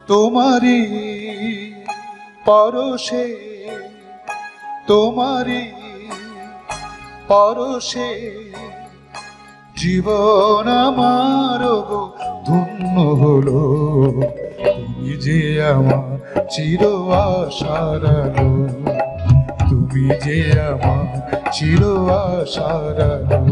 তোমারি পরশে, তোমারি পরশে জীবন আমার ধন্য হলো। তুমি যে আমার চির আশার আলো, তুমি যে আমার চির আশার আলো।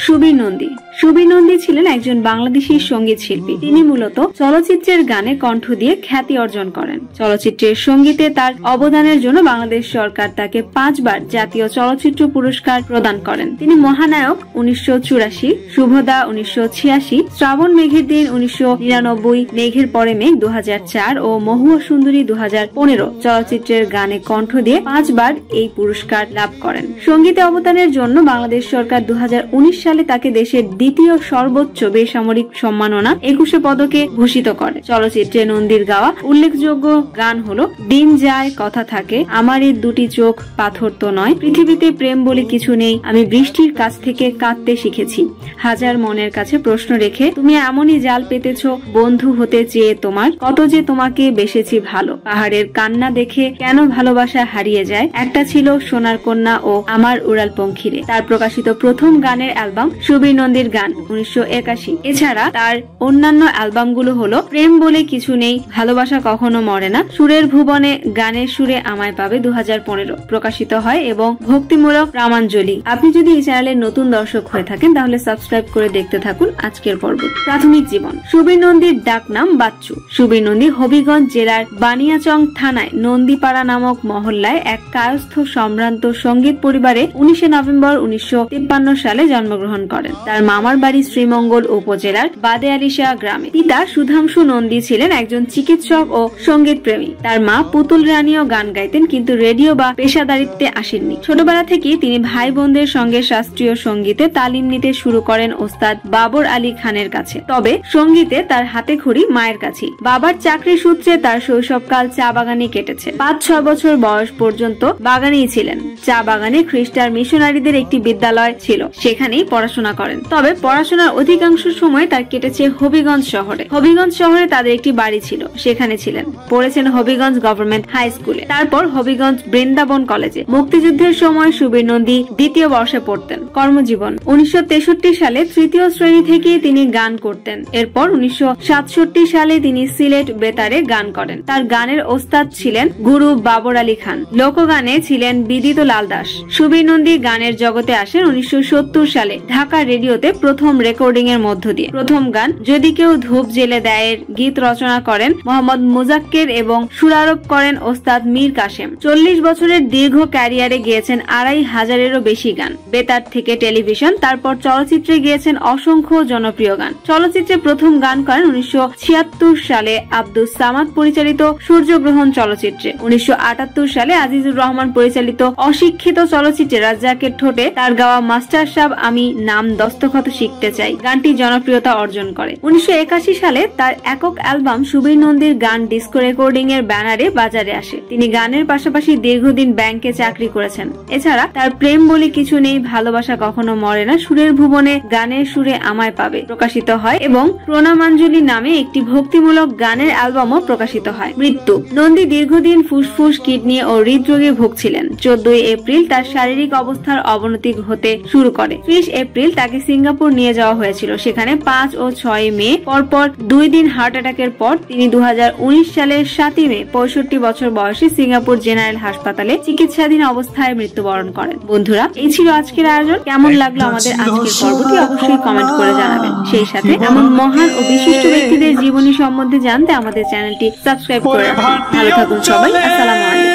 সুবীর নন্দী। সুবীর নন্দী ছিলেন একজন বাংলাদেশী সঙ্গীত শিল্পী। তিনি মূলত চলচ্চিত্রের গানে কণ্ঠ দিয়ে খ্যাতি অর্জন করেন। চলচ্চিত্রের সঙ্গীতে তার অবদানের জন্য বাংলাদেশ সরকার তাকে 5 বার জাতীয় চলচ্চিত্র পুরস্কার প্রদান করেন। তিনি মহানায়ক 1984, শুভদা 1986, শ্রাবণ মেঘের দিন 1999, মেঘের পরে মেঘ 2004 ও মহুয়া সুন্দরী 2015 চলচ্চিত্রের গানে কণ্ঠ দিয়ে 5 বার এই পুরস্কার লাভ করেন। সঙ্গীতে অবদানের জন্য বাংলাদেশ সরকার 2019 সালে তাকে দেশের দ্বিতীয় সর্বোচ্চ বেসামরিক সম্মাননা 21 পদকে ভূষিত করে। চলচ্চিত্রে নন্দীর গাওয়া উল্লেখযোগ্য গান হলো দিন যায় কথা থাকে, আমার এই দুটি চোখ পাথর তো নয়, পৃথিবীতে প্রেম বলে কিছু নেই, আমি বৃষ্টির কাছ থেকে কাঁদতে শিখেছি, হাজার মনের কাছে প্রশ্ন রেখে তুমি এমনই জাল পেতেছ, বন্ধু হতে চেয়ে তোমার কত যে তোমাকে বেসেছি ভালো, পাহাড়ের কান্না দেখে কেন ভালোবাসা হারিয়ে যায়, একটা ছিল সোনার কন্যা ও আমার উড়াল পঙ্খিরে। তার প্রকাশিত প্রথম গানের অ্যালবাম সুবীর নন্দীর গান 1981। এছাড়া তার অন্যান্য অ্যালবামগুলো হলো প্রেম বলে কিছু নেই, ভালোবাসা কখনো মরে না, সুরের ভুবনে গানের সুরে আমায় পাবে 2015 প্রকাশিত হয় এবং ভক্তিমূলক রামাঞ্জলি। আপনি যদি এই চ্যানেলের নতুন দর্শক হয়ে থাকেন তাহলে সাবস্ক্রাইব করে দেখতে থাকুন আজকের পর্ব। প্রাথমিক জীবন। সুবীর নন্দীর ডাক নাম বাচ্চু। সুবীর নন্দী হবিগঞ্জ জেলার বানিয়াচং থানায় নন্দীপাড়া নামক মহল্লায় এক কায়স্থ সম্ভ্রান্ত সঙ্গীত পরিবারে 19 নভেম্বর 1953 সালে জন্মগ্রহণ করেন। তার মামার বাড়ি শ্রীমঙ্গল উপজেলার বাদে আলিশা গ্রামে। পিতা সুধাংশু নন্দী ছিলেন একজন চিকিৎসক ও সঙ্গীত প্রেমী। তার মা পুতুল রানীও গান গাইতেন, কিন্তু রেডিও বা পেশাদারিত্বে আসেননি। ছোটবেলা থেকেই তিনি ভাই বোনদের সঙ্গে শাস্ত্রীয় সঙ্গীতে তালিম নিতে শুরু করেন ওস্তাদ বাবর আলী খানের কাছে। তবে সঙ্গীতে তার হাতে খড়ি মায়ের কাছে। বাবার চাকরি সূত্রে তার শৈশবকাল চা বাগানে কেটেছে। 5-6 বছর বয়স পর্যন্ত বাগানেই ছিলেন। চা বাগানে খ্রিস্টান মিশনারিদের একটি বিদ্যালয় ছিল, সেখানেই পড়াশোনা করেন। তবে পড়াশোনার অধিকাংশ সময় তার কেটেছে হবিগঞ্জ শহরে। হবিগঞ্জ শহরে তাদের একটি বাড়ি ছিল, সেখানে ছিলেন। পড়েছেন হবিগঞ্জ গভর্নমেন্ট হাই স্কুলে, তারপর হবিগঞ্জ বৃন্দাবন কলেজে। মুক্তিযুদ্ধের সময় সুবীর নন্দী 2য় বর্ষে পড়তেন। কর্মজীবন। 1963 সালে 3য় শ্রেণী থেকে তিনি গান করতেন। এরপর 1967 সালে তিনি সিলেট বেতারে গান করেন। তার গানের ওস্তাদ ছিলেন গুরু বাবর আলী খান। লোকগানে ছিলেন বিদিত লাল দাস। সুবীর নন্দী গানের জগতে আসেন 1970 সালে ঢাকা রেডিওতে প্রথম রেকর্ডিং এর মধ্য দিয়ে। প্রথম গান যদি কেউ ধূপ জেলে দেয়ের গীত রচনা করেন মোহাম্মদ মুজাক্কের এবং সুরারোপ করেন ওস্তাদ মীর কাসেম। 40 বছরের দীর্ঘ ক্যারিয়ারে গেয়েছেন 2500-এরও বেশি গান। বেতার থেকে টেলিভিশন, তারপর চলচ্চিত্রে গিয়েছেন অসংখ্য জনপ্রিয় গান। চলচ্চিত্রে প্রথম গান করেন 1976 সালে আব্দুস সামাদ পরিচালিত সূর্যগ্রহণ চলচ্চিত্রে। 1978 সালে আজিজুর রহমান পরিচালিত অশিক্ষিত চলচ্চিত্রে রাজ্জাকের ঠোঁটে তার গাওয়া মাস্টার সাহেব আমি নাম দস্তখত শিখতে চাই গানটি জনপ্রিয়তা অর্জন করে। 1981 সালে তার একক অ্যালবাম সুবীর নন্দীর গান ডিস্কো রেকর্ডিং এর ব্যানারে বাজারে আসে। তিনি গানের পাশাপাশি দীর্ঘদিন ব্যাংকে চাকরি করেছেন। এছাড়া তার প্রেম বলে কিছু নেই, ভালোবাসা কখনো মরে না, সুরের ভুবনে গানের সুরে আমায় পাবে প্রকাশিত হয় এবং প্রণামাঞ্জলি নামে একটি ভক্তিমূলক গানের অ্যালবামও প্রকাশিত হয়। মৃত্যু। নন্দী দীর্ঘদিন ফুসফুস, কিডনি ও হৃদরোগে ভুগছিলেন। 14 এপ্রিল তার শারীরিক অবস্থার অবনতি হতে শুরু করে। 30 এপ্রিল তাকে সিঙ্গাপুর নিয়ে যাওয়া হয়েছিল। সেখানে 5 ও 6 মে পরপর 2 দিন হার্ট অ্যাটাকের পর তিনি 2019 সালের 7 মে 65 বছর বয়সে সিঙ্গাপুর জেনারেল হাসপাতালে চিকিৎসাধীন অবস্থায় মৃত্যুবরণ করেন। বন্ধুরা, এই ছিল আজকের আয়োজন। কেমন লাগলো আমাদের আজকের পর্বটি অবশ্যই কমেন্ট করে জানাবেন। সেই সাথে এমন মহান ও বিশিষ্ট ব্যক্তিদের জীবনী সম্বন্ধে জানতে আমাদের চ্যানেলটি সাবস্ক্রাইব করে রাখুন। ভালো থাকুন সবাই। আসসালামু আলাইকুম।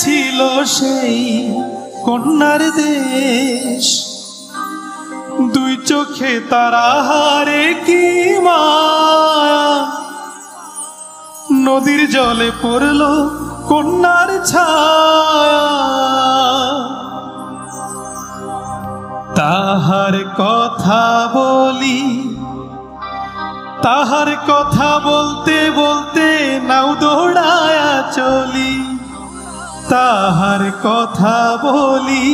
ছিল সেই কন্যার দেশ, দুই চোখে তারা হারে কি মায়া, নদীর জলে পড়লো কন্যার ছায়া, তাহার কথা বলি, তাহার কথা বলতে বলতে নাও দৌড়ায়া চলি, তাহার কথা বলি,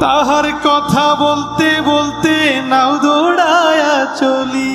তাহার কথা বলতে বলতে নাও দৌড়ায়া চলি।